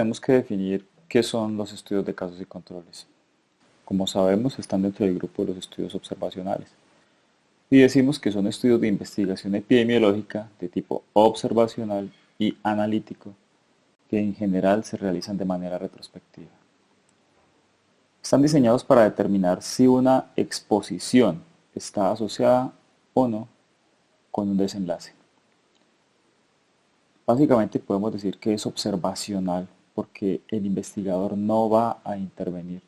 Tenemos que definir qué son los estudios de casos y controles. Como sabemos, están dentro del grupo de los estudios observacionales. Y decimos que son estudios de investigación epidemiológica de tipo observacional y analítico, que en general se realizan de manera retrospectiva. Están diseñados para determinar si una exposición está asociada o no con un desenlace. Básicamente podemos decir que es observacional porque el investigador no va a intervenir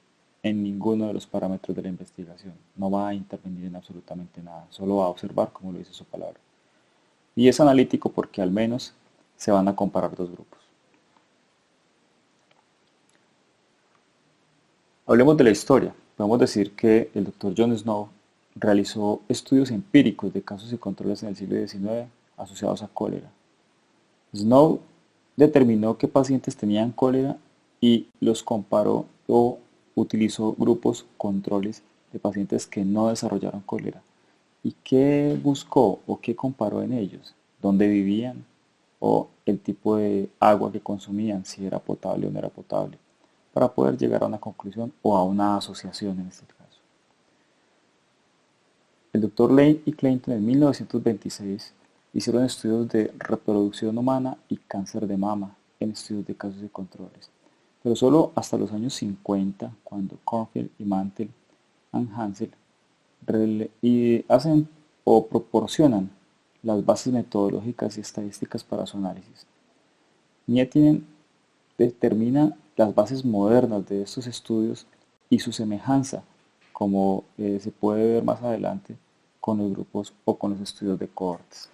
en ninguno de los parámetros de la investigación, no va a intervenir en absolutamente nada, solo va a observar como lo dice su palabra. Y es analítico porque al menos se van a comparar dos grupos. Hablemos de la historia. Podemos decir que el Dr. John Snow realizó estudios empíricos de casos y controles en el siglo XIX asociados a cólera. Snow determinó qué pacientes tenían cólera y los comparó o utilizó grupos controles de pacientes que no desarrollaron cólera. ¿Y qué buscó o qué comparó en ellos? ¿Dónde vivían? O el tipo de agua que consumían, si era potable o no era potable, para poder llegar a una conclusión o a una asociación en este caso. El Dr. Lane y Clayton en 1926 hicieron estudios de reproducción humana y cáncer de mama en estudios de casos y controles, pero solo hasta los años 50, cuando Cornfield y Mantel and Hansel hacen o proporcionan las bases metodológicas y estadísticas para su análisis. Nietinen determina las bases modernas de estos estudios y su semejanza, como se puede ver más adelante, con los grupos o con los estudios de cohortes.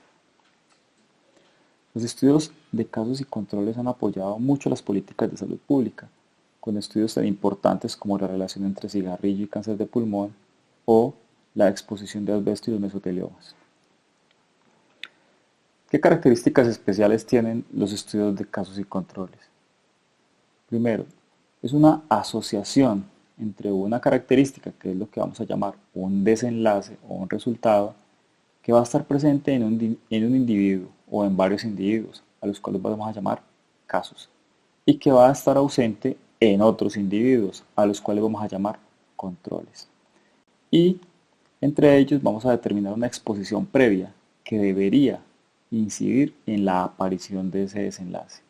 Los estudios de casos y controles han apoyado mucho las políticas de salud pública, con estudios tan importantes como la relación entre cigarrillo y cáncer de pulmón o la exposición de asbesto y los mesoteliomas. ¿Qué características especiales tienen los estudios de casos y controles? Primero, es una asociación entre una característica, que es lo que vamos a llamar un desenlace o un resultado, que va a estar presente en un individuo o en varios individuos, a los cuales vamos a llamar casos, y que va a estar ausente en otros individuos, a los cuales vamos a llamar controles. Y entre ellos vamos a determinar una exposición previa que debería incidir en la aparición de ese desenlace.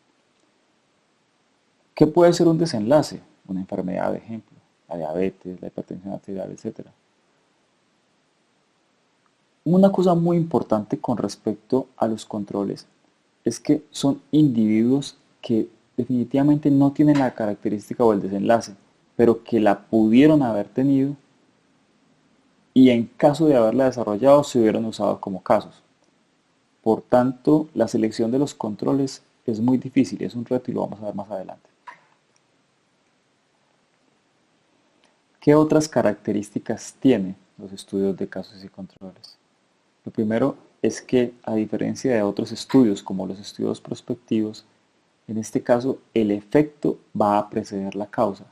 ¿Qué puede ser un desenlace? Una enfermedad, de ejemplo, la diabetes, la hipertensión arterial, etc. Una cosa muy importante con respecto a los controles es que son individuos que definitivamente no tienen la característica o el desenlace, pero que la pudieron haber tenido y en caso de haberla desarrollado se hubieran usado como casos. Por tanto, la selección de los controles es muy difícil, es un reto y lo vamos a ver más adelante. ¿Qué otras características tienen los estudios de casos y controles? Lo primero es que, a diferencia de otros estudios como los estudios prospectivos, en este caso el efecto va a preceder la causa.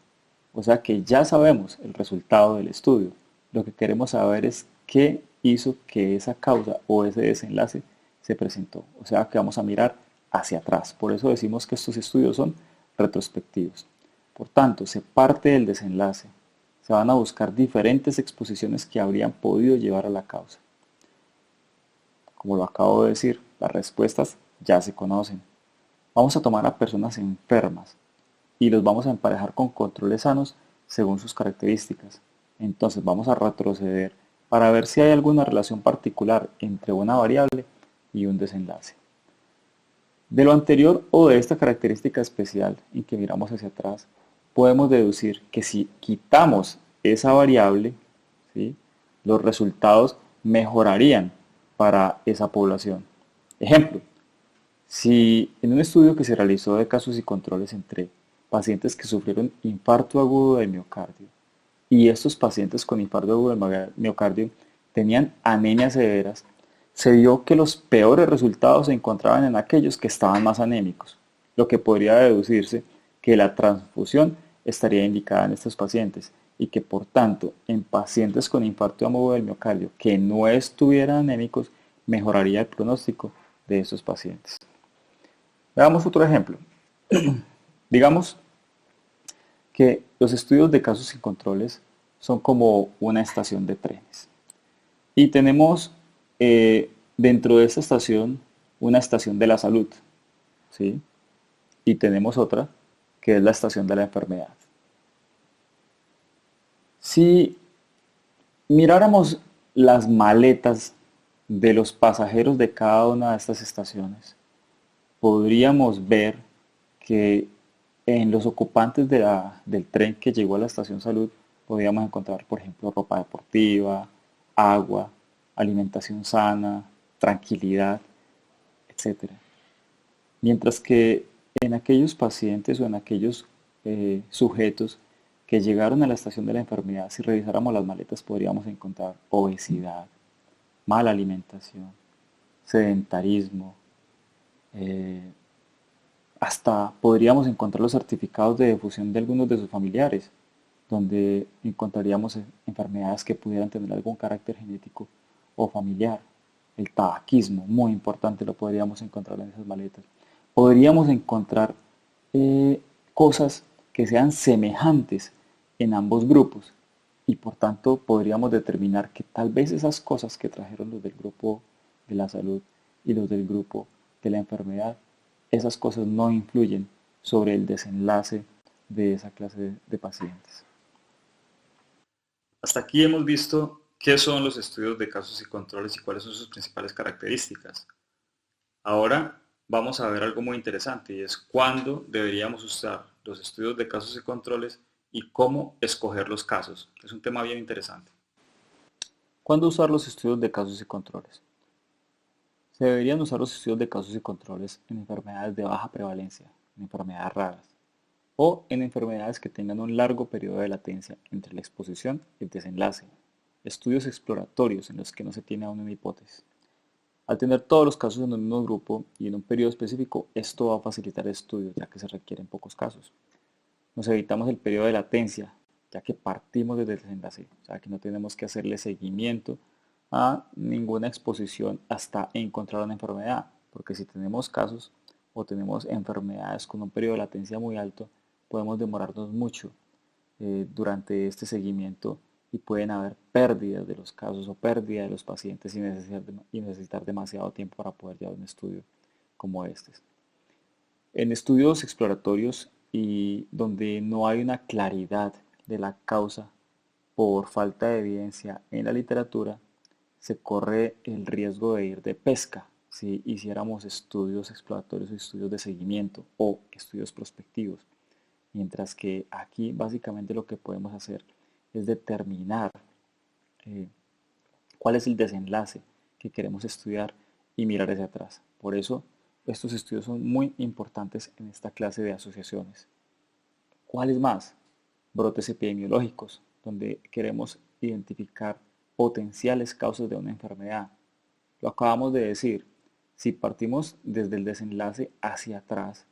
O sea que ya sabemos el resultado del estudio. Lo que queremos saber es qué hizo que esa causa o ese desenlace se presentó. O sea que vamos a mirar hacia atrás. Por eso decimos que estos estudios son retrospectivos. Por tanto, se parte del desenlace. Se van a buscar diferentes exposiciones que habrían podido llevar a la causa. Como lo acabo de decir, las respuestas ya se conocen. Vamos a tomar a personas enfermas y los vamos a emparejar con controles sanos según sus características. Entonces vamos a retroceder para ver si hay alguna relación particular entre una variable y un desenlace. De lo anterior o de esta característica especial en que miramos hacia atrás, podemos deducir que si quitamos esa variable, ¿sí?, los resultados mejorarían para esa población. Ejemplo, si en un estudio que se realizó de casos y controles entre pacientes que sufrieron infarto agudo del miocardio y estos pacientes con infarto agudo del miocardio tenían anemias severas, se vio que los peores resultados se encontraban en aquellos que estaban más anémicos, lo que podría deducirse que la transfusión estaría indicada en estos pacientes y que por tanto en pacientes con infarto agudo del miocardio que no estuvieran anémicos mejoraría el pronóstico de estos pacientes. Veamos otro ejemplo. Digamos que los estudios de casos y controles son como una estación de trenes. Y tenemos dentro de esta estación una estación de la salud, ¿sí? Y tenemos otra que es la estación de la enfermedad. Si miráramos las maletas de los pasajeros de cada una de estas estaciones, podríamos ver que en los ocupantes del tren que llegó a la estación salud podríamos encontrar, por ejemplo, ropa deportiva, agua, alimentación sana, tranquilidad, etcétera. Mientras que en aquellos pacientes o en aquellos sujetos que llegaron a la estación de la enfermedad, si revisáramos las maletas podríamos encontrar obesidad, mala alimentación, sedentarismo, eh, hasta podríamos encontrar los certificados de defunción de algunos de sus familiares, donde encontraríamos enfermedades que pudieran tener algún carácter genético o familiar. El tabaquismo, muy importante, lo podríamos encontrar en esas maletas. Podríamos encontrar cosas que sean semejantes en ambos grupos y por tanto podríamos determinar que tal vez esas cosas que trajeron los del grupo de la salud y los del grupo de la enfermedad, esas cosas no influyen sobre el desenlace de esa clase de pacientes. Hasta aquí hemos visto qué son los estudios de casos y controles y cuáles son sus principales características. Ahora vamos a ver algo muy interesante y es cuándo deberíamos usar los estudios de casos y controles y cómo escoger los casos. Es un tema bien interesante. ¿Cuándo usar los estudios de casos y controles? Se deberían usar los estudios de casos y controles en enfermedades de baja prevalencia, en enfermedades raras, o en enfermedades que tengan un largo periodo de latencia entre la exposición y el desenlace. Estudios exploratorios en los que no se tiene aún una hipótesis. Al tener todos los casos en el mismo grupo y en un periodo específico, esto va a facilitar el estudio, ya que se requieren pocos casos. Nos evitamos el periodo de latencia, ya que partimos desde el desenlace, o sea que no tenemos que hacerle seguimiento a ninguna exposición hasta encontrar una enfermedad, porque si tenemos casos o tenemos enfermedades con un periodo de latencia muy alto, podemos demorarnos mucho durante este seguimiento y pueden haber pérdidas de los casos o pérdida de los pacientes y necesitar demasiado tiempo para poder llevar un estudio como este. En estudios exploratorios y donde no hay una claridad de la causa por falta de evidencia en la literatura, se corre el riesgo de ir de pesca si hiciéramos estudios exploratorios o estudios de seguimiento o estudios prospectivos. Mientras que aquí básicamente lo que podemos hacer es determinar eh, cuál es el desenlace que queremos estudiar y mirar hacia atrás. Por eso estos estudios son muy importantes en esta clase de asociaciones. ¿Cuáles más? Brotes epidemiológicos, donde queremos identificar potenciales causas de una enfermedad. Lo acabamos de decir, si partimos desde el desenlace hacia atrás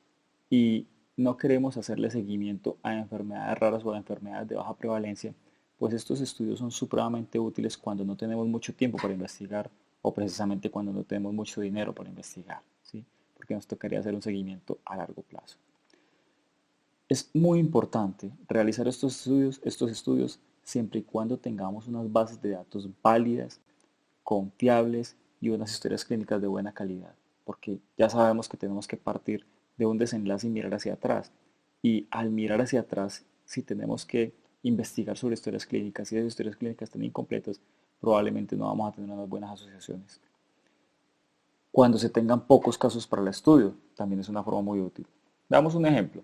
y no queremos hacerle seguimiento a enfermedades raras o a enfermedades de baja prevalencia, pues estos estudios son supremamente útiles cuando no tenemos mucho tiempo para investigar o precisamente cuando no tenemos mucho dinero para investigar, ¿sí? Porque nos tocaría hacer un seguimiento a largo plazo. Es muy importante realizar estos estudios siempre y cuando tengamos unas bases de datos válidas, confiables y unas historias clínicas de buena calidad, porque ya sabemos que tenemos que partir de un desenlace y mirar hacia atrás. Y al mirar hacia atrás, si tenemos que investigar sobre historias clínicas y esas historias clínicas están incompletas, probablemente no vamos a tener unas buenas asociaciones. Cuando se tengan pocos casos para el estudio, también es una forma muy útil. Damos un ejemplo.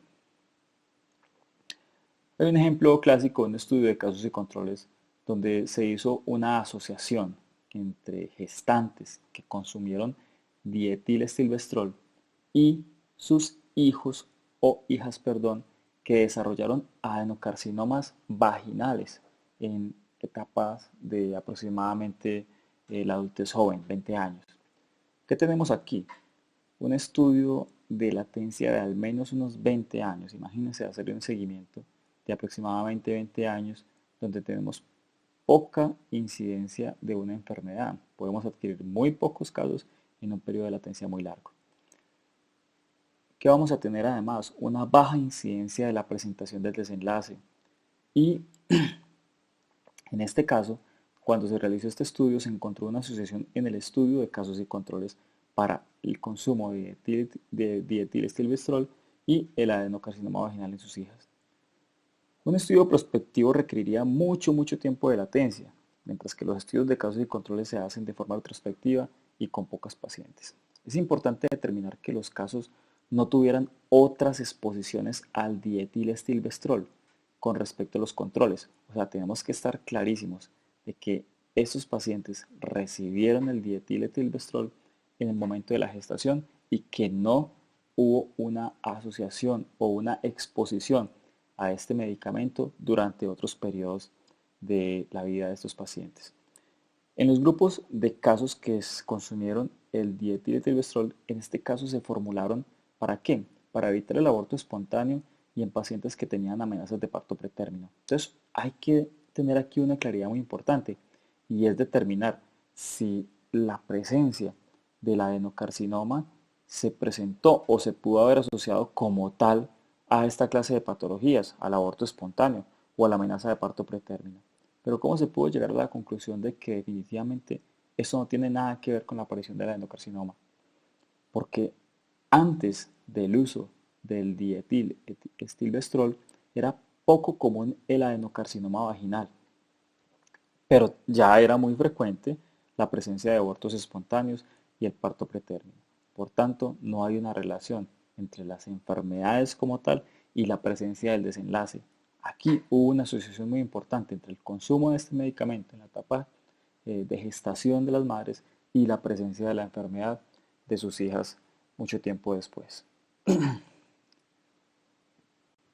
Hay un ejemplo clásico de un estudio de casos y controles donde se hizo una asociación entre gestantes que consumieron dietilestilbestrol y sus hijos o hijas, perdón, que desarrollaron adenocarcinomas vaginales en etapas de aproximadamente la adultez joven, 20 años. ¿Qué tenemos aquí? Un estudio de latencia de al menos unos 20 años. Imagínense hacer un seguimiento de aproximadamente 20 años donde tenemos poca incidencia de una enfermedad. Podemos adquirir muy pocos casos en un periodo de latencia muy largo. que vamos a tener además una baja incidencia de la presentación del desenlace. Y en este caso, cuando se realizó este estudio, se encontró una asociación en el estudio de casos y controles para el consumo de dietilestilbestrol y el adenocarcinoma vaginal en sus hijas. Un estudio prospectivo requeriría mucho tiempo de latencia, mientras que los estudios de casos y controles se hacen de forma retrospectiva y con pocos pacientes. Es importante determinar que los casos no tuvieran otras exposiciones al dietilestilbestrol con respecto a los controles. O sea, tenemos que estar clarísimos de que estos pacientes recibieron el dietilestilbestrol en el momento de la gestación y que no hubo una asociación o una exposición a este medicamento durante otros periodos de la vida de estos pacientes. En los grupos de casos que consumieron el dietilestilbestrol, en este caso se formularon ¿para qué? Para evitar el aborto espontáneo y en pacientes que tenían amenazas de parto pretérmino. Entonces hay que tener aquí una claridad muy importante y es determinar si la presencia del adenocarcinoma se presentó o se pudo haber asociado como tal a esta clase de patologías, al aborto espontáneo o a la amenaza de parto pretérmino. Pero ¿cómo se pudo llegar a la conclusión de que definitivamente eso no tiene nada que ver con la aparición del adenocarcinoma? Porque antes del uso del dietilestilbestrol era poco común el adenocarcinoma vaginal, pero ya era muy frecuente la presencia de abortos espontáneos y el parto pretérmino. Por tanto, no hay una relación entre las enfermedades como tal y la presencia del desenlace. Aquí hubo una asociación muy importante entre el consumo de este medicamento en la etapa de gestación de las madres y la presencia de la enfermedad de sus hijas mucho tiempo después.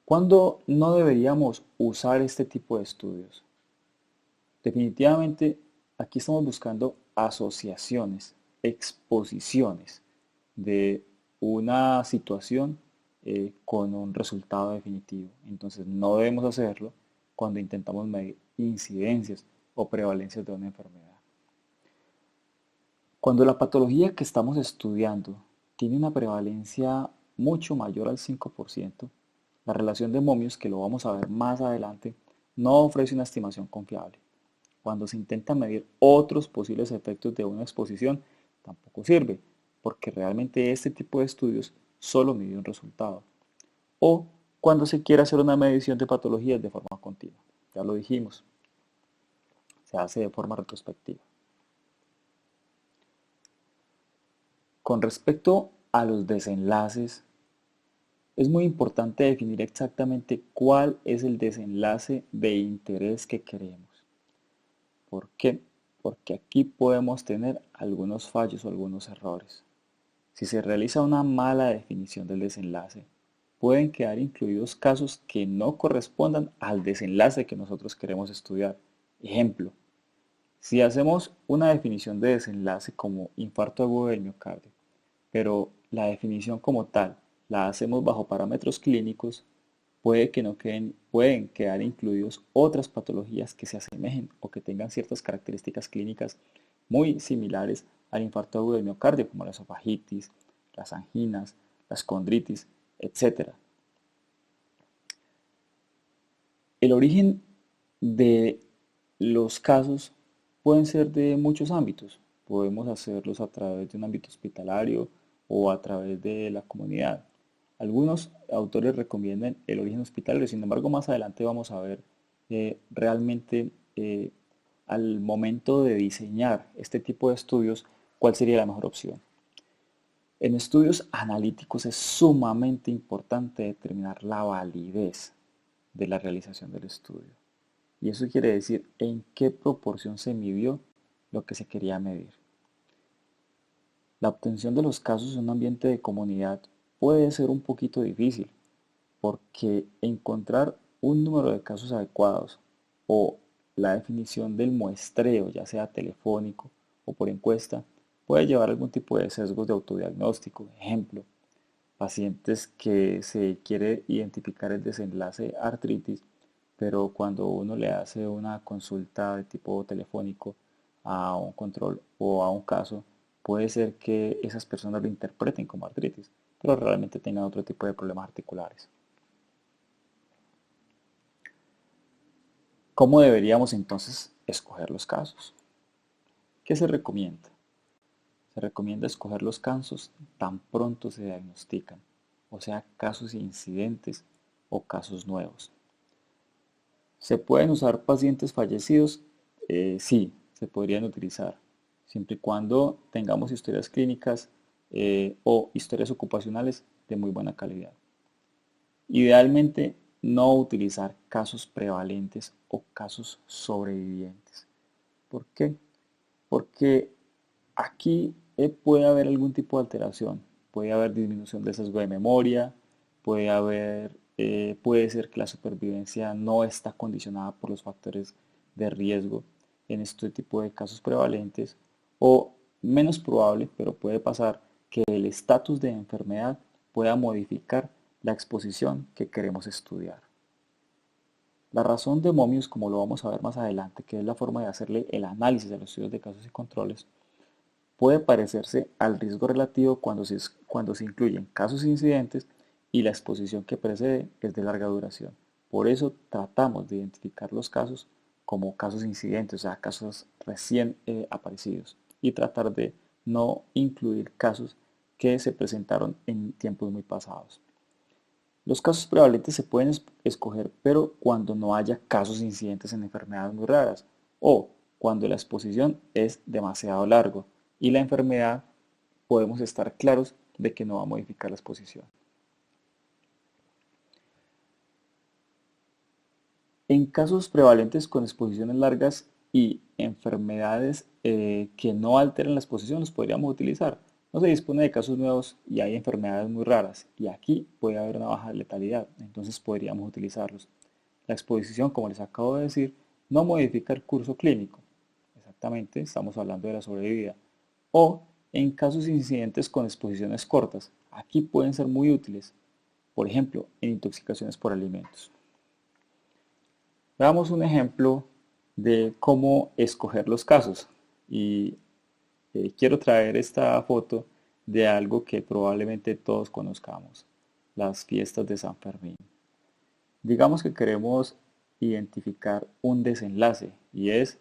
¿Cuándo no deberíamos usar este tipo de estudios? Definitivamente, aquí estamos buscando asociaciones, exposiciones de una situación con un resultado definitivo. Entonces, no debemos hacerlo cuando intentamos medir incidencias o prevalencias de una enfermedad. Cuando la patología que estamos estudiando tiene una prevalencia mucho mayor al 5%, la relación de momios, que lo vamos a ver más adelante, no ofrece una estimación confiable. Cuando se intenta medir otros posibles efectos de una exposición, tampoco sirve, porque realmente este tipo de estudios solo mide un resultado. O cuando se quiere hacer una medición de patologías de forma continua. Ya lo dijimos, se hace de forma retrospectiva. Con respecto a los desenlaces, es muy importante definir exactamente cuál es el desenlace de interés que queremos. ¿Por qué? Porque aquí podemos tener algunos fallos o algunos errores. Si se realiza una mala definición del desenlace, pueden quedar incluidos casos que no correspondan al desenlace que nosotros queremos estudiar. Ejemplo, si hacemos una definición de desenlace como infarto agudo del miocardio, pero la definición como tal la hacemos bajo parámetros clínicos, pueden quedar incluidos otras patologías que se asemejen o que tengan ciertas características clínicas muy similares al infarto agudo del miocardio, como la esofagitis, las anginas, la condritis, etc. El origen de los casos pueden ser de muchos ámbitos. Podemos hacerlos a través de un ámbito hospitalario o a través de la comunidad. Algunos autores recomiendan el origen hospitalario, sin embargo, más adelante vamos a ver realmente al momento de diseñar este tipo de estudios cuál sería la mejor opción. En estudios analíticos es sumamente importante determinar la validez de la realización del estudio. Y eso quiere decir en qué proporción se midió lo que se quería medir. La obtención de los casos en un ambiente de comunidad puede ser un poquito difícil, porque encontrar un número de casos adecuados o la definición del muestreo, ya sea telefónico o por encuesta, puede llevar a algún tipo de sesgos de autodiagnóstico. Ejemplo, pacientes que se quiere identificar el desenlace artritis, pero cuando uno le hace una consulta de tipo telefónico a un control o a un caso, puede ser que esas personas lo interpreten como artritis. pero realmente tengan otro tipo de problemas articulares. ¿Cómo deberíamos entonces escoger los casos? ¿Qué se recomienda? Se recomienda escoger los casos tan pronto se diagnostican, o sea, casos incidentes o casos nuevos. ¿Se pueden usar pacientes fallecidos? Sí, se podrían utilizar, siempre y cuando tengamos historias clínicas o historias ocupacionales de muy buena calidad. Idealmente, no utilizar casos prevalentes o casos sobrevivientes. ¿Por qué? Porque aquí puede haber algún tipo de alteración, puede haber disminución del sesgo de memoria, puede ser que la supervivencia no está condicionada por los factores de riesgo en este tipo de casos prevalentes, o menos probable, pero puede pasar que el estatus de enfermedad pueda modificar la exposición que queremos estudiar. La razón de Momius, como lo vamos a ver más adelante, que es la forma de hacerle el análisis de los estudios de casos y controles, puede parecerse al riesgo relativo cuando se incluyen casos incidentes y la exposición que precede es de larga duración. Por eso tratamos de identificar los casos como casos incidentes, o sea, casos recién aparecidos, y tratar de no incluir casos que se presentaron en tiempos muy pasados. Los casos prevalentes se pueden escoger, pero cuando no haya casos incidentes en enfermedades muy raras o cuando la exposición es demasiado largo y la enfermedad podemos estar claros de que no va a modificar la exposición. En casos prevalentes con exposiciones largas y enfermedades que no alteran la exposición los podríamos utilizar. No se dispone de casos nuevos y hay enfermedades muy raras y aquí puede haber una baja letalidad, entonces podríamos utilizarlos. La exposición, como les acabo de decir, no modifica el curso clínico. Exactamente, estamos hablando de la sobrevida. O en casos incidentes con exposiciones cortas, aquí pueden ser muy útiles, por ejemplo, en intoxicaciones por alimentos. Veamos un ejemplo de cómo escoger los casos. Y quiero traer esta foto de algo que probablemente todos conozcamos, las fiestas de San Fermín. Digamos que queremos identificar un desenlace y es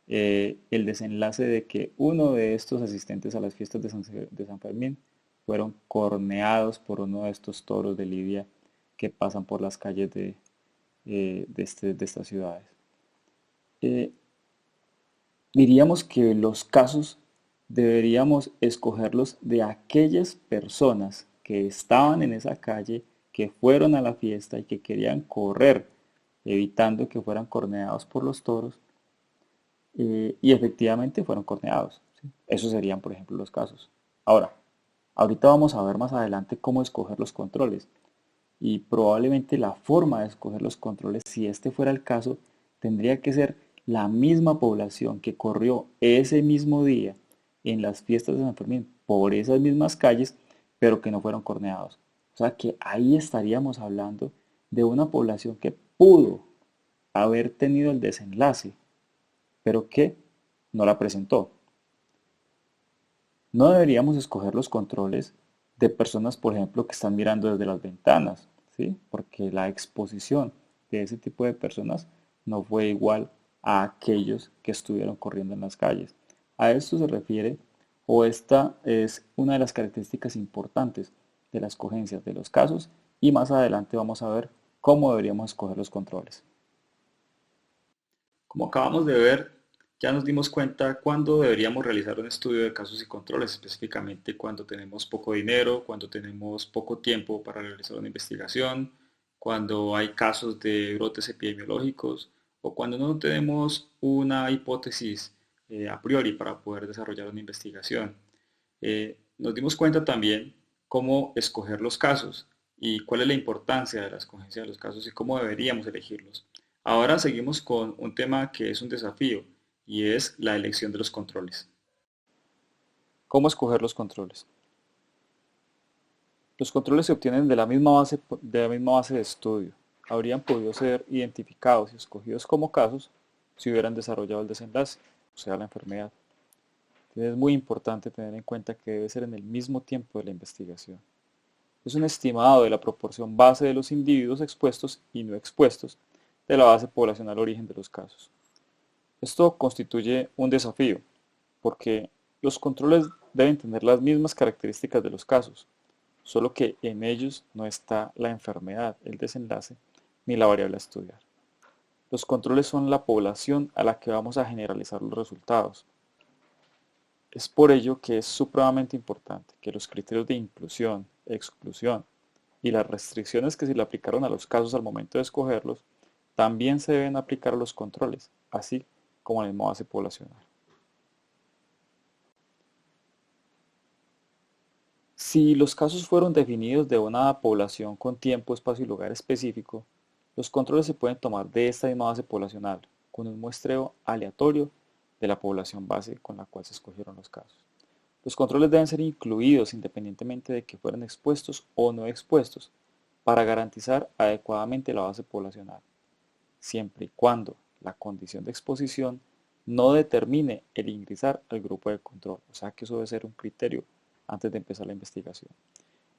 el desenlace de que uno de estos asistentes a las fiestas de San Fermín fueron corneados por uno de estos toros de Lidia que pasan por las calles de estas ciudades. Eh, Diríamos que los casos deberíamos escogerlos de aquellas personas que estaban en esa calle, que fueron a la fiesta y que querían correr, evitando que fueran corneados por los toros, y efectivamente fueron corneados, ¿sí? Esos serían, por ejemplo, los casos. Ahora, ahorita vamos a ver más adelante cómo escoger los controles. Y probablemente la forma de escoger los controles, si este fuera el caso, tendría que ser la misma población que corrió ese mismo día en las fiestas de San Fermín por esas mismas calles, pero que no fueron corneados. O sea que ahí estaríamos hablando de una población que pudo haber tenido el desenlace, pero que no la presentó. No deberíamos escoger los controles de personas, por ejemplo, que están mirando desde las ventanas, ¿sí? Porque la exposición de ese tipo de personas no fue igual a aquellos que estuvieron corriendo en las calles. A esto se refiere, o esta es una de las características importantes de la escogencia de los casos, y más adelante vamos a ver cómo deberíamos escoger los controles. Como acabamos de ver, ya nos dimos cuenta cuándo deberíamos realizar un estudio de casos y controles, específicamente cuando tenemos poco dinero, cuando tenemos poco tiempo para realizar una investigación, cuando hay casos de brotes epidemiológicos o cuando no tenemos una hipótesis a priori para poder desarrollar una investigación. Nos dimos cuenta también cómo escoger los casos y cuál es la importancia de la escogencia de los casos y cómo deberíamos elegirlos. Ahora seguimos con un tema que es un desafío y es la elección de los controles. ¿Cómo escoger los controles? Los controles se obtienen de la misma base de estudio. Habrían podido ser identificados y escogidos como casos si hubieran desarrollado el desenlace, o sea, la enfermedad. Entonces es muy importante tener en cuenta que debe ser en el mismo tiempo de la investigación. Es un estimado de la proporción base de los individuos expuestos y no expuestos de la base poblacional origen de los casos. Esto constituye un desafío, porque los controles deben tener las mismas características de los casos, solo que en ellos no está la enfermedad, el desenlace, ni la variable a estudiar. Los controles son la población a la que vamos a generalizar los resultados. Es por ello que es supremamente importante que los criterios de inclusión, exclusión y las restricciones que se le aplicaron a los casos al momento de escogerlos, también se deben aplicar a los controles, así como a la misma base poblacional. Si los casos fueron definidos de una población con tiempo, espacio y lugar específico, los controles se pueden tomar de esta misma base poblacional, con un muestreo aleatorio de la población base con la cual se escogieron los casos. Los controles deben ser incluidos independientemente de que fueran expuestos o no expuestos, para garantizar adecuadamente la base poblacional, siempre y cuando la condición de exposición no determine el ingresar al grupo de control, o sea que eso debe ser un criterio antes de empezar la investigación.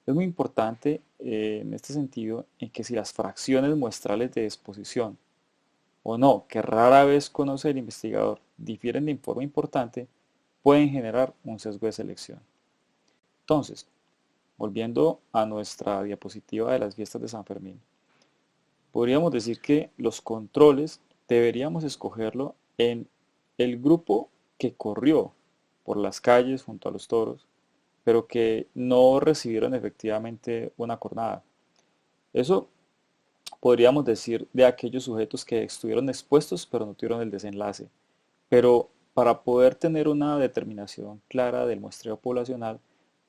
Es muy importante en este sentido en que si las fracciones muestrales de exposición o no, que rara vez conoce el investigador, difieren de forma importante, pueden generar un sesgo de selección. Entonces, volviendo a nuestra diapositiva de las fiestas de San Fermín, podríamos decir que los controles deberíamos escogerlo en el grupo que corrió por las calles junto a los toros, pero que no recibieron efectivamente una cornada. Eso podríamos decir de aquellos sujetos que estuvieron expuestos pero no tuvieron el desenlace. Pero para poder tener una determinación clara del muestreo poblacional,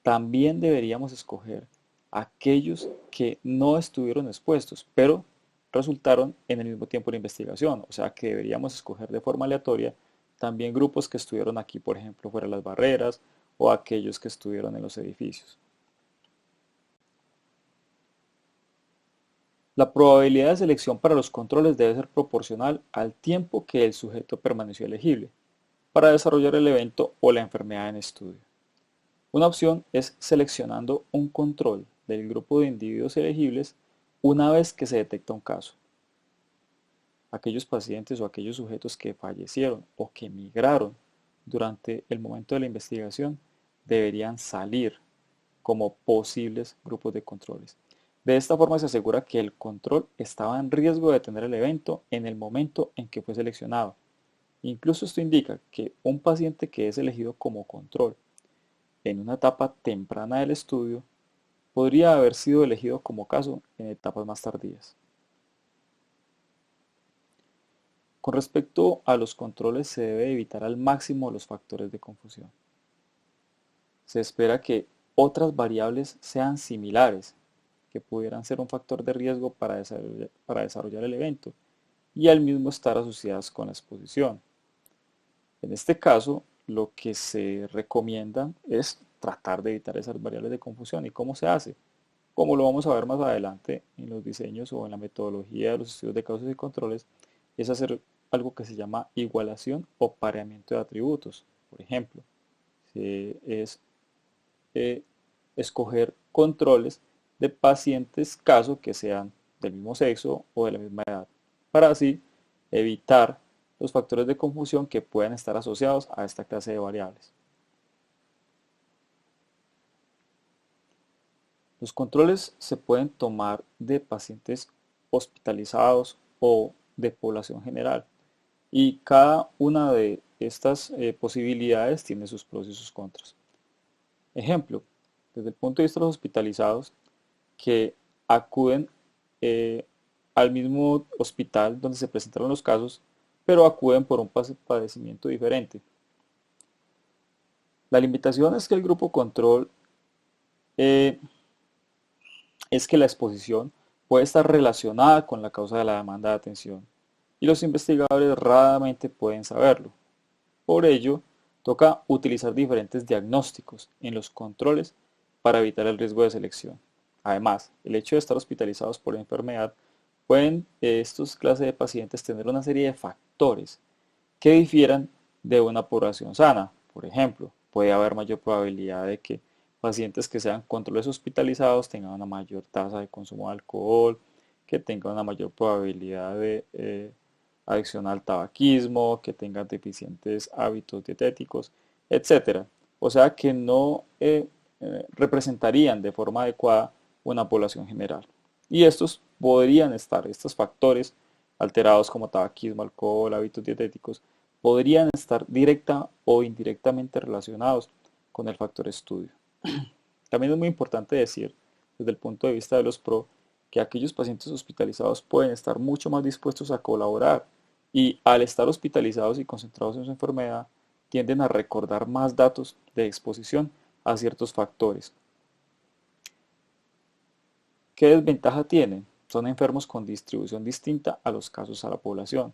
también deberíamos escoger aquellos que no estuvieron expuestos, pero resultaron en el mismo tiempo de investigación. O sea que deberíamos escoger de forma aleatoria también grupos que estuvieron aquí, por ejemplo, fuera de las barreras, o aquellos que estuvieron en los edificios. La probabilidad de selección para los controles debe ser proporcional al tiempo que el sujeto permaneció elegible para desarrollar el evento o la enfermedad en estudio. Una opción es seleccionando un control del grupo de individuos elegibles una vez que se detecta un caso. Aquellos pacientes o aquellos sujetos que fallecieron o que migraron durante el momento de la investigación deberían salir como posibles grupos de controles. De esta forma se asegura que el control estaba en riesgo de tener el evento en el momento en que fue seleccionado. Incluso esto indica que un paciente que es elegido como control en una etapa temprana del estudio podría haber sido elegido como caso en etapas más tardías. Con respecto a los controles, se debe evitar al máximo los factores de confusión. Se espera que otras variables sean similares, que pudieran ser un factor de riesgo para desarrollar el evento, y al mismo estar asociadas con la exposición. En este caso, lo que se recomienda es tratar de evitar esas variables de confusión. ¿Y cómo se hace? Como lo vamos a ver más adelante en los diseños o en la metodología de los estudios de causas y controles, es hacer algo que se llama igualación o pareamiento de atributos. Por ejemplo, es escoger controles de pacientes caso que sean del mismo sexo o de la misma edad, para así evitar los factores de confusión que puedan estar asociados a esta clase de variables. Los controles se pueden tomar de pacientes hospitalizados o de población general, y cada una de estas posibilidades tiene sus pros y sus contras. Ejemplo, desde el punto de vista de los hospitalizados que acuden al mismo hospital donde se presentaron los casos, pero acuden por un padecimiento diferente. La limitación es que el grupo control eh, es que la exposición puede estar relacionada con la causa de la demanda de atención, y los investigadores raramente pueden saberlo. Por ello, toca utilizar diferentes diagnósticos en los controles para evitar el riesgo de selección. Además, el hecho de estar hospitalizados por la enfermedad, pueden estos clases de pacientes tener una serie de factores que difieran de una población sana. Por ejemplo, puede haber mayor probabilidad de que pacientes que sean controles hospitalizados tengan una mayor tasa de consumo de alcohol, que tengan una mayor probabilidad de adicción al tabaquismo, que tengan deficientes hábitos dietéticos, etcétera. O sea que no representarían de forma adecuada una población general. Y estos podrían estar, estos factores alterados como tabaquismo, alcohol, hábitos dietéticos, podrían estar directa o indirectamente relacionados con el factor estudio. También es muy importante decir, desde el punto de vista de los PRO, que aquellos pacientes hospitalizados pueden estar mucho más dispuestos a colaborar y al estar hospitalizados y concentrados en su enfermedad, tienden a recordar más datos de exposición a ciertos factores. ¿Qué desventaja tienen? Son enfermos con distribución distinta a los casos a la población,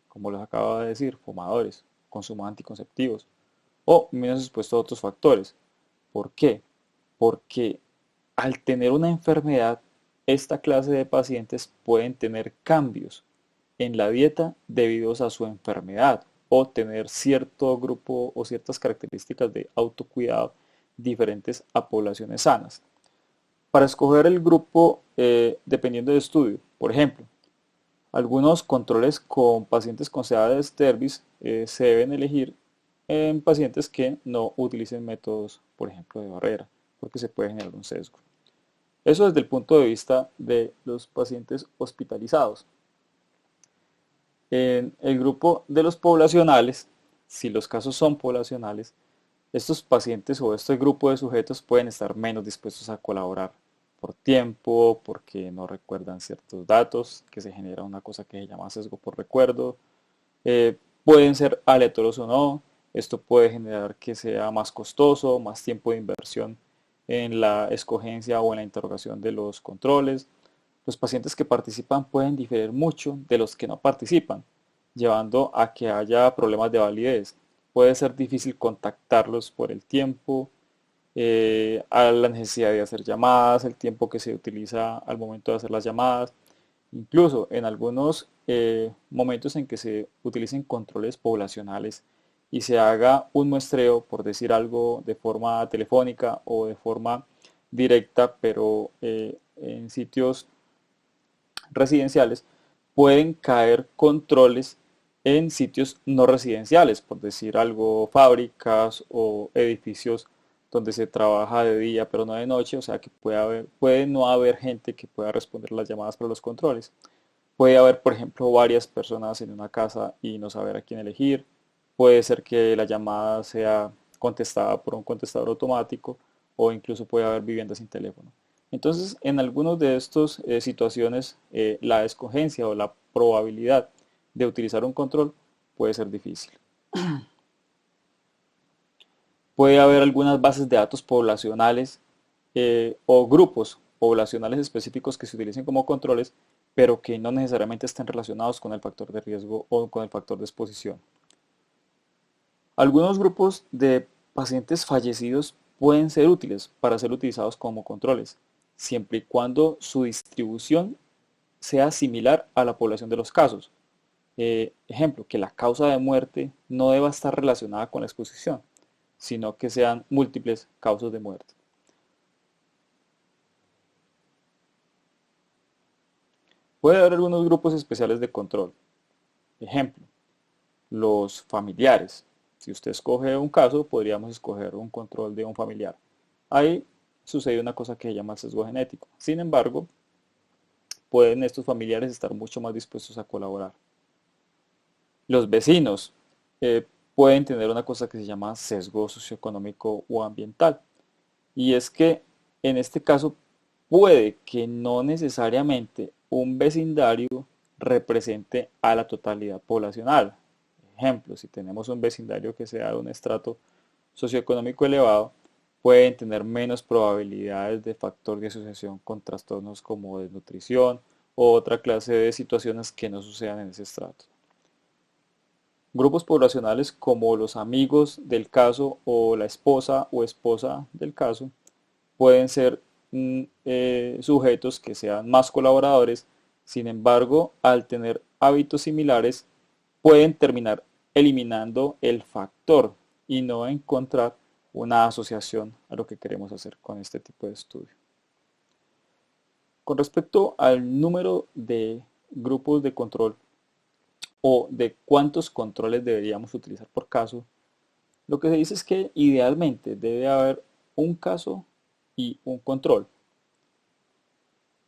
como les acabo de decir, fumadores, consumo de anticonceptivos o menos expuestos a otros factores. ¿Por qué? Porque al tener una enfermedad, esta clase de pacientes pueden tener cambios en la dieta debido a su enfermedad o tener cierto grupo o ciertas características de autocuidado diferentes a poblaciones sanas. Para escoger el grupo, dependiendo del estudio, por ejemplo, algunos controles con pacientes con Seades Derbys se deben elegir en pacientes que no utilicen métodos, por ejemplo, de barrera, porque se puede generar un sesgo. Eso desde el punto de vista de los pacientes hospitalizados. En el grupo de los poblacionales, si los casos son poblacionales, estos pacientes o este grupo de sujetos pueden estar menos dispuestos a colaborar por tiempo, porque no recuerdan ciertos datos, que se genera una cosa que se llama sesgo por recuerdo. Pueden ser aleatorios o no. Esto puede generar que sea más costoso, más tiempo de inversión en la escogencia o en la interrogación de los controles. Los pacientes que participan pueden diferir mucho de los que no participan, llevando a que haya problemas de validez. Puede ser difícil contactarlos por el tiempo, a la necesidad de hacer llamadas, el tiempo que se utiliza al momento de hacer las llamadas, incluso en algunos momentos en que se utilicen controles poblacionales y se haga un muestreo, por decir algo, de forma telefónica o de forma directa, pero en sitios residenciales, pueden caer controles en sitios no residenciales, por decir algo, fábricas o edificios donde se trabaja de día pero no de noche, o sea que puede no haber gente que pueda responder las llamadas para los controles. Puede haber, por ejemplo, varias personas en una casa y no saber a quién elegir. Puede ser que la llamada sea contestada por un contestador automático o incluso puede haber viviendas sin teléfono. Entonces, en algunas de estas situaciones, la escogencia o la probabilidad de utilizar un control puede ser difícil. Puede haber algunas bases de datos poblacionales o grupos poblacionales específicos que se utilicen como controles, pero que no necesariamente estén relacionados con el factor de riesgo o con el factor de exposición. Algunos grupos de pacientes fallecidos pueden ser útiles para ser utilizados como controles, siempre y cuando su distribución sea similar a la población de los casos. Ejemplo, que la causa de muerte no deba estar relacionada con la exposición, sino que sean múltiples causas de muerte. Puede haber algunos grupos especiales de control. Ejemplo, los familiares. Si usted escoge un caso, podríamos escoger un control de un familiar. Ahí sucede una cosa que se llama sesgo genético. Sin embargo, pueden estos familiares estar mucho más dispuestos a colaborar. Los vecinos pueden tener una cosa que se llama sesgo socioeconómico o ambiental. Y es que en este caso puede que no necesariamente un vecindario represente a la totalidad poblacional. Ejemplo, si tenemos un vecindario que sea de un estrato socioeconómico elevado, pueden tener menos probabilidades de factor de asociación con trastornos como desnutrición o otra clase de situaciones que no sucedan en ese estrato. Grupos poblacionales como los amigos del caso o la esposa o esposa del caso pueden ser sujetos que sean más colaboradores, sin embargo, al tener hábitos similares, pueden terminar eliminando el factor y no encontrar una asociación a lo que queremos hacer con este tipo de estudio. Con respecto al número de grupos de control o de cuántos controles deberíamos utilizar por caso, lo que se dice es que idealmente debe haber un caso y un control.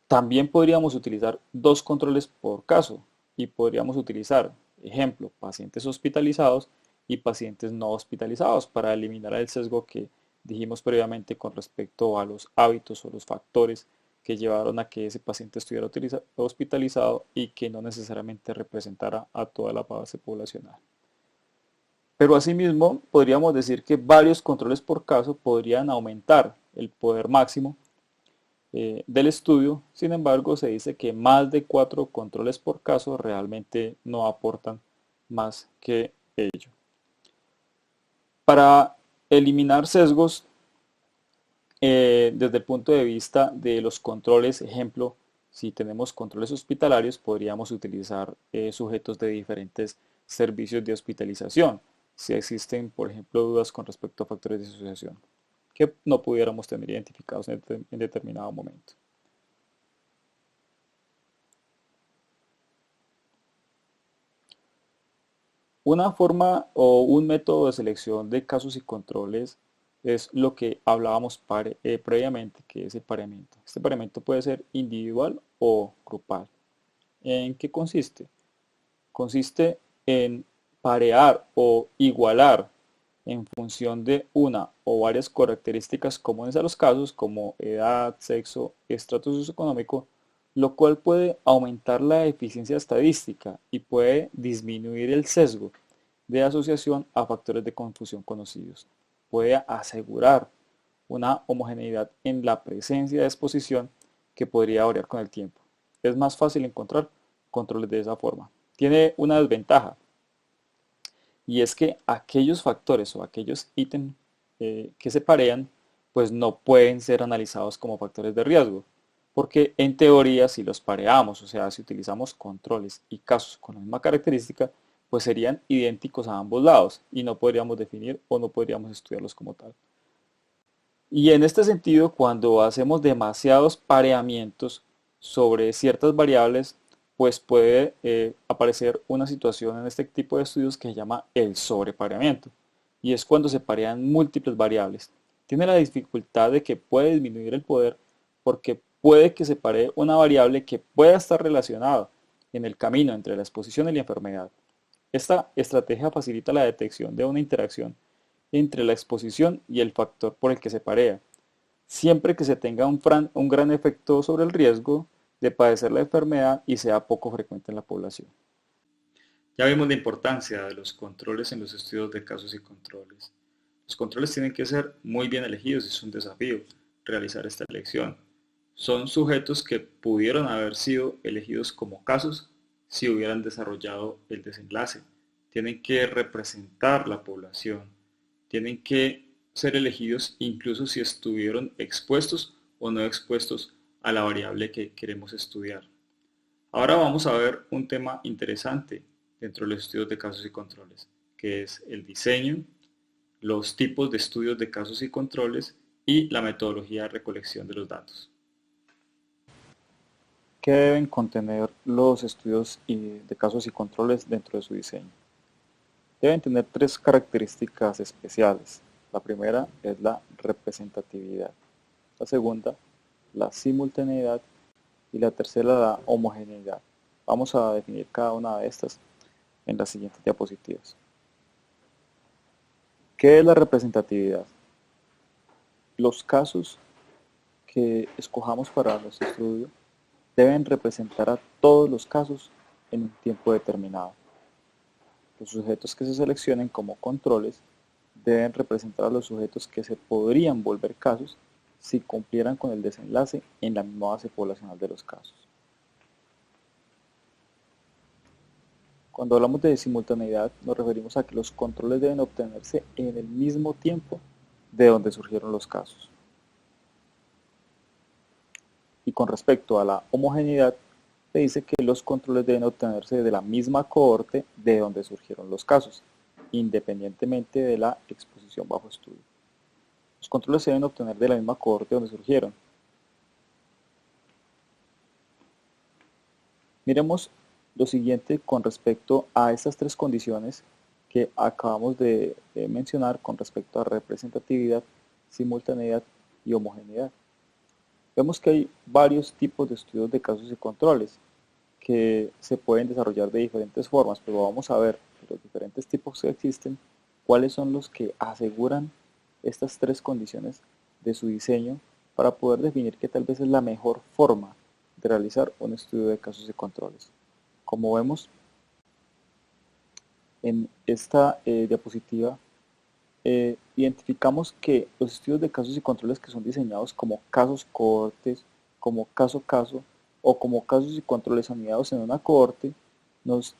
También podríamos utilizar dos controles por caso y podríamos utilizar, ejemplo, pacientes hospitalizados y pacientes no hospitalizados para eliminar el sesgo que dijimos previamente con respecto a los hábitos o los factores que llevaron a que ese paciente estuviera hospitalizado y que no necesariamente representara a toda la base poblacional. Pero asimismo, podríamos decir que varios controles por caso podrían aumentar el poder máximo del estudio. Sin embargo, se dice que más de 4 controles por caso realmente no aportan más que ello. Para eliminar sesgos desde el punto de vista de los controles, ejemplo, si tenemos controles hospitalarios, podríamos utilizar sujetos de diferentes servicios de hospitalización, si existen, por ejemplo, dudas con respecto a factores de asociación que no pudiéramos tener identificados en determinado momento. Una forma o un método de selección de casos y controles es lo que hablábamos previamente, que es el pareamiento. Este pareamiento puede ser individual o grupal. ¿En qué consiste? Consiste en parear o igualar en función de una o varias características comunes a los casos, como edad, sexo, estrato socioeconómico, lo cual puede aumentar la eficiencia estadística y puede disminuir el sesgo de asociación a factores de confusión conocidos. Puede asegurar una homogeneidad en la presencia de exposición que podría variar con el tiempo. Es más fácil encontrar controles de esa forma. Tiene una desventaja, y es que aquellos factores o aquellos ítems que se parean, pues no pueden ser analizados como factores de riesgo, porque en teoría si los pareamos, o sea, si utilizamos controles y casos con la misma característica, pues serían idénticos a ambos lados y no podríamos definir o no podríamos estudiarlos como tal. Y en este sentido, cuando hacemos demasiados pareamientos sobre ciertas variables, pues puede aparecer una situación en este tipo de estudios que se llama el sobrepareamiento. Y es cuando se parean múltiples variables. Tiene la dificultad de que puede disminuir el poder porque puede que se paree una variable que pueda estar relacionada en el camino entre la exposición y la enfermedad. Esta estrategia facilita la detección de una interacción entre la exposición y el factor por el que se parea, siempre que se tenga un gran efecto sobre el riesgo de padecer la enfermedad y sea poco frecuente en la población. Ya vimos la importancia de los controles en los estudios de casos y controles. Los controles tienen que ser muy bien elegidos y es un desafío realizar esta elección. Son sujetos que pudieron haber sido elegidos como casos si hubieran desarrollado el desenlace. Tienen que representar la población. Tienen que ser elegidos incluso si estuvieron expuestos o no expuestos a la variable que queremos estudiar. Ahora vamos a ver un tema interesante dentro de los estudios de casos y controles, que es el diseño, los tipos de estudios de casos y controles y la metodología de recolección de los datos. ¿Qué deben contener los estudios de casos y controles dentro de su diseño? Deben tener tres características especiales. La primera es la representatividad, la segunda, la simultaneidad y la tercera, la homogeneidad. Vamos a definir cada una de estas en las siguientes diapositivas. ¿Qué es la representatividad? Los casos que escojamos para nuestro estudio deben representar a todos los casos en un tiempo determinado. Los sujetos que se seleccionen como controles deben representar a los sujetos que se podrían volver casos si cumplieran con el desenlace en la misma base poblacional de los casos. Cuando hablamos de simultaneidad, nos referimos a que los controles deben obtenerse en el mismo tiempo de donde surgieron los casos. Y con respecto a la homogeneidad, se dice que los controles deben obtenerse de la misma cohorte de donde surgieron los casos, independientemente de la exposición bajo estudio. Los controles se deben obtener de la misma cohorte donde surgieron. Miremos lo siguiente con respecto a estas tres condiciones que acabamos de mencionar con respecto a representatividad, simultaneidad y homogeneidad. Vemos que hay varios tipos de estudios de casos y controles que se pueden desarrollar de diferentes formas, pero vamos a ver los diferentes tipos que existen, cuáles son los que aseguran estas tres condiciones de su diseño para poder definir qué tal vez es la mejor forma de realizar un estudio de casos y controles. Como vemos en esta diapositiva, identificamos que los estudios de casos y controles que son diseñados como casos cohortes, como caso o como casos y controles anidados en una cohorte, nos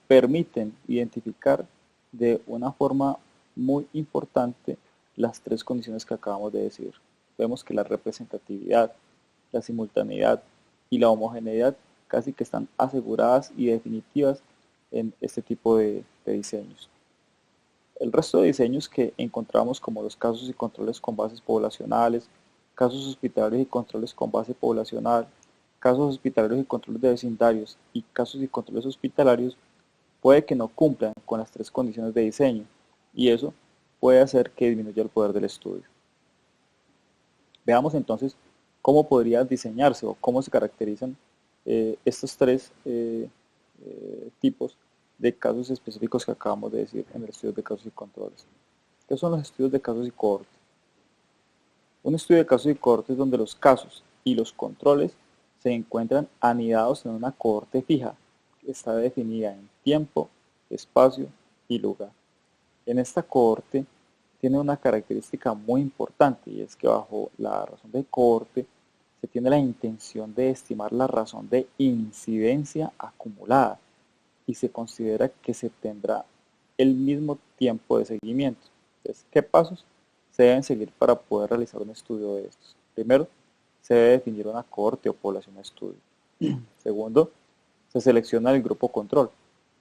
permiten identificar de una forma muy importante las tres condiciones que acabamos de decir. Vemos que la representatividad, la simultaneidad y la homogeneidad casi que están aseguradas y definitivas en este tipo de diseños. El resto de diseños que encontramos como los casos y controles con bases poblacionales, casos hospitalarios y controles con base poblacional, casos hospitalarios y controles de vecindarios y casos y controles hospitalarios, puede que no cumplan con las tres condiciones de diseño y eso puede hacer que disminuya el poder del estudio. Veamos entonces cómo podría diseñarse o cómo se caracterizan estos tres tipos de casos específicos que acabamos de decir en el estudio de casos y controles. ¿Qué son los estudios de casos y cohortes? Un estudio de casos y cohortes donde los casos y los controles se encuentran anidados en una cohorte fija que está definida en tiempo, espacio y lugar. En esta cohorte tiene una característica muy importante y es que bajo la razón de cohorte se tiene la intención de estimar la razón de incidencia acumulada y se considera que se tendrá el mismo tiempo de seguimiento. Entonces, ¿qué pasos se deben seguir para poder realizar un estudio de estos? Primero, se debe definir una cohorte o población de estudio. Segundo, se selecciona el grupo control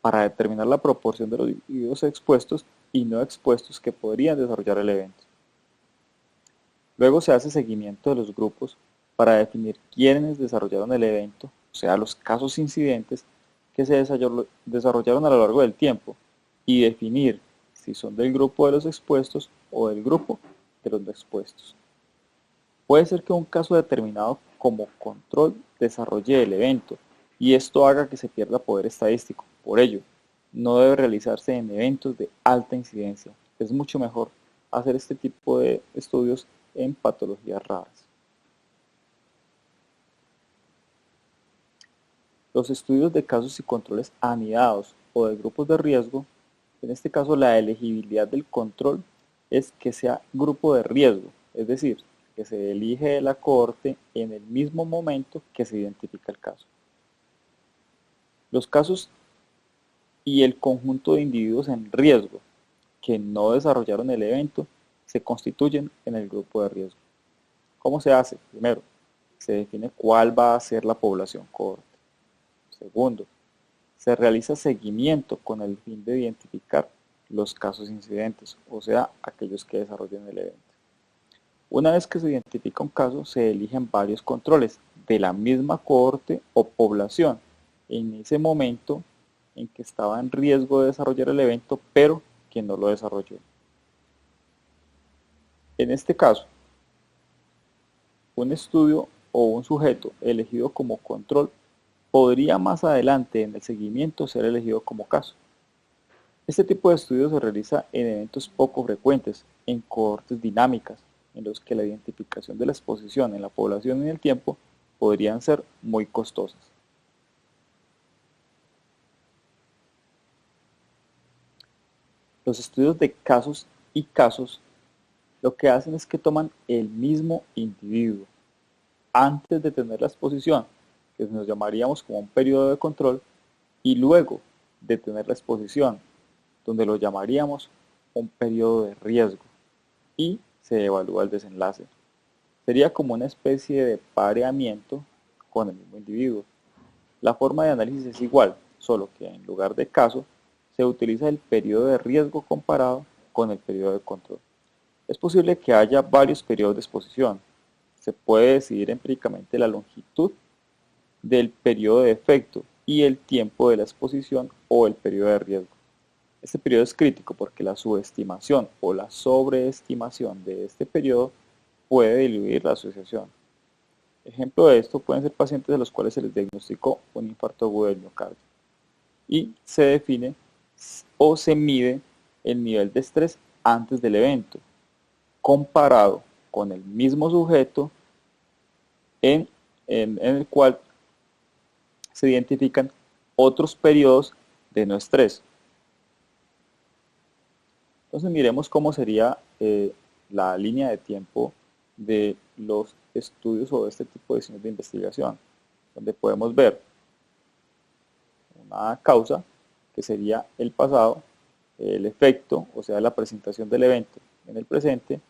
para determinar la proporción de los individuos expuestos y no expuestos que podrían desarrollar el evento. Luego se hace seguimiento de los grupos para definir quiénes desarrollaron el evento, o sea, los casos incidentes que se desarrollaron a lo largo del tiempo, y definir si son del grupo de los expuestos o del grupo de los no expuestos. Puede ser que un caso determinado como control desarrolle el evento, y esto haga que se pierda poder estadístico. Por ello, no debe realizarse en eventos de alta incidencia. Es mucho mejor hacer este tipo de estudios en patologías raras. Los estudios de casos y controles anidados o de grupos de riesgo, en este caso la elegibilidad del control es que sea grupo de riesgo, es decir, que se elige de la cohorte en el mismo momento que se identifica el caso. Los casos y el conjunto de individuos en riesgo que no desarrollaron el evento se constituyen en el grupo de riesgo. ¿Cómo se hace? Primero, se define cuál va a ser la población cohorte. Segundo, se realiza seguimiento con el fin de identificar los casos incidentes, o sea, aquellos que desarrollen el evento. Una vez que se identifica un caso, se eligen varios controles de la misma cohorte o población en ese momento en que estaba en riesgo de desarrollar el evento, pero que no lo desarrolló. En este caso, un estudio o un sujeto elegido como control podría más adelante en el seguimiento ser elegido como caso. Este tipo de estudio se realiza en eventos poco frecuentes, en cohortes dinámicas, en los que la identificación de la exposición en la población y en el tiempo podrían ser muy costosas. Los estudios de casos y casos lo que hacen es que toman el mismo individuo antes de tener la exposición, que nos llamaríamos como un periodo de control, y luego de tener la exposición, donde lo llamaríamos un periodo de riesgo, y se evalúa el desenlace. Sería como una especie de pareamiento con el mismo individuo. La forma de análisis es igual, solo que en lugar de caso, se utiliza el periodo de riesgo comparado con el periodo de control. Es posible que haya varios periodos de exposición. Se puede decidir empíricamente la longitud del periodo de efecto y el tiempo de la exposición o el periodo de riesgo. Este periodo es crítico porque la subestimación o la sobreestimación de este periodo puede diluir la asociación. Ejemplo de esto pueden ser pacientes a los cuales se les diagnosticó un infarto agudo del miocardio y se define o se mide el nivel de estrés antes del evento, comparado con el mismo sujeto en el cual se identifican otros periodos de no estrés. Entonces miremos cómo sería la línea de tiempo de los estudios o de este tipo de diseños de investigación, donde podemos ver una causa que sería el pasado, el efecto, o sea, la presentación del evento en el presente.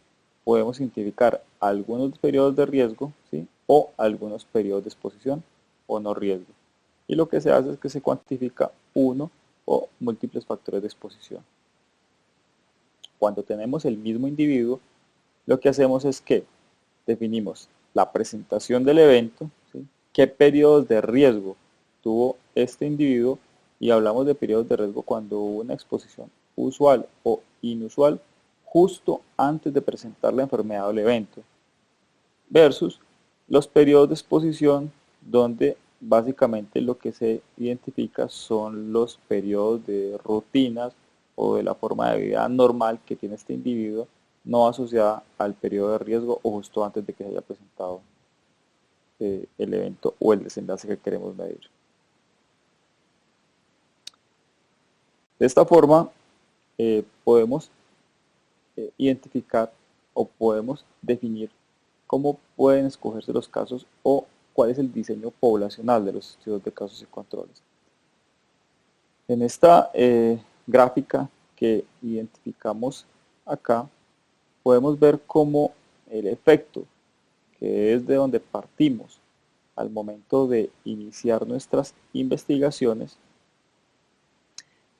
Podemos identificar algunos periodos de riesgo, ¿sí?, o algunos periodos de exposición o no riesgo. Y lo que se hace es que se cuantifica uno o múltiples factores de exposición. Cuando tenemos el mismo individuo, lo que hacemos es que definimos la presentación del evento, ¿sí?, qué periodos de riesgo tuvo este individuo, y hablamos de periodos de riesgo cuando hubo una exposición usual o inusual justo antes de presentar la enfermedad o el evento, versus los periodos de exposición donde básicamente lo que se identifica son los periodos de rutinas o de la forma de vida normal que tiene este individuo, no asociada al periodo de riesgo o justo antes de que se haya presentado el evento o el desenlace que queremos medir. De esta forma podemos identificar o podemos definir cómo pueden escogerse los casos o cuál es el diseño poblacional de los estudios de casos y controles. En esta gráfica que identificamos acá, podemos ver cómo el efecto, que es de donde partimos al momento de iniciar nuestras investigaciones,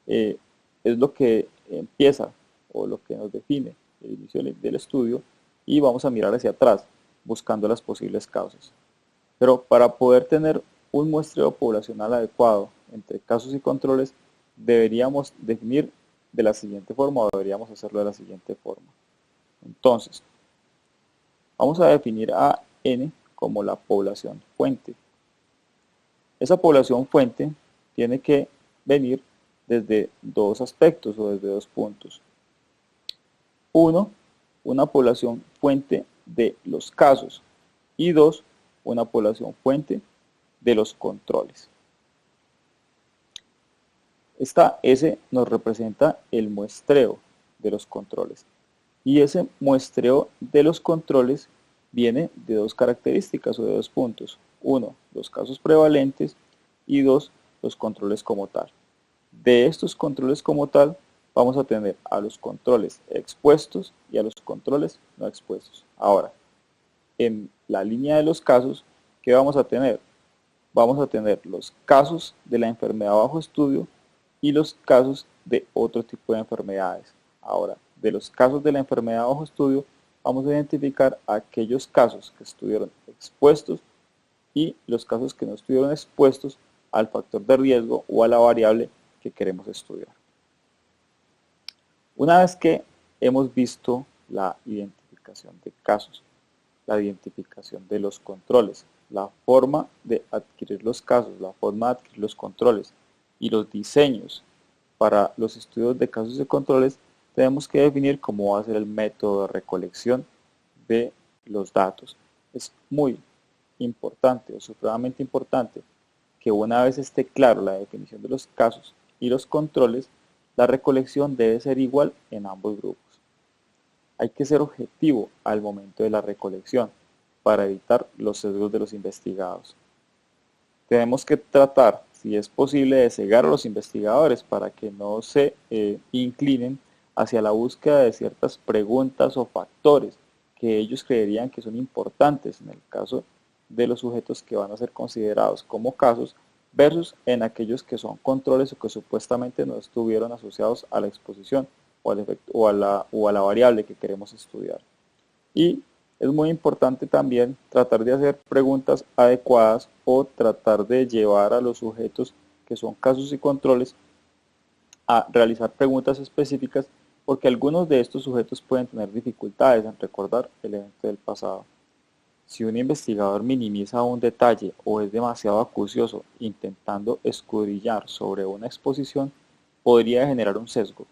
es lo que empieza o lo que nos define el inicio del estudio, y vamos a mirar hacia atrás buscando las posibles causas. Pero para poder tener un muestreo poblacional adecuado entre casos y controles, deberíamos definir de la siguiente forma, o deberíamos hacerlo de la siguiente forma. Entonces, vamos a definir a N como la población fuente. Esa población fuente tiene que venir desde dos aspectos o desde dos puntos. Uno, una población fuente de los casos, y dos, una población fuente de los controles. Esta S nos representa el muestreo de los controles, y ese muestreo de los controles viene de dos características o de dos puntos. Uno, los casos prevalentes, y dos, los controles como tal. De estos controles como tal, vamos a tener a los controles expuestos y a los controles no expuestos. Ahora, en la línea de los casos, ¿qué vamos a tener? Vamos a tener los casos de la enfermedad bajo estudio y los casos de otro tipo de enfermedades. Ahora, de los casos de la enfermedad bajo estudio, vamos a identificar aquellos casos que estuvieron expuestos y los casos que no estuvieron expuestos al factor de riesgo o a la variable que queremos estudiar. Una vez que hemos visto la identificación de casos, la identificación de los controles, la forma de adquirir los casos, la forma de adquirir los controles y los diseños para los estudios de casos y controles, tenemos que definir cómo va a ser el método de recolección de los datos. Es muy importante o supremamente importante que una vez esté claro la definición de los casos y los controles, la recolección debe ser igual en ambos grupos. Hay que ser objetivo al momento de la recolección para evitar los sesgos de los investigados. Tenemos que tratar, si es posible, de cegar a los investigadores para que no se inclinen hacia la búsqueda de ciertas preguntas o factores que ellos creerían que son importantes en el caso de los sujetos que van a ser considerados como casos, versus en aquellos que son controles o que supuestamente no estuvieron asociados a la exposición o al efecto, o a la variable que queremos estudiar. Y es muy importante también tratar de hacer preguntas adecuadas o tratar de llevar a los sujetos que son casos y controles a realizar preguntas específicas, porque algunos de estos sujetos pueden tener dificultades en recordar el evento del pasado. Si un investigador minimiza un detalle o es demasiado acucioso intentando escudriñar sobre una exposición, podría generar un sesgo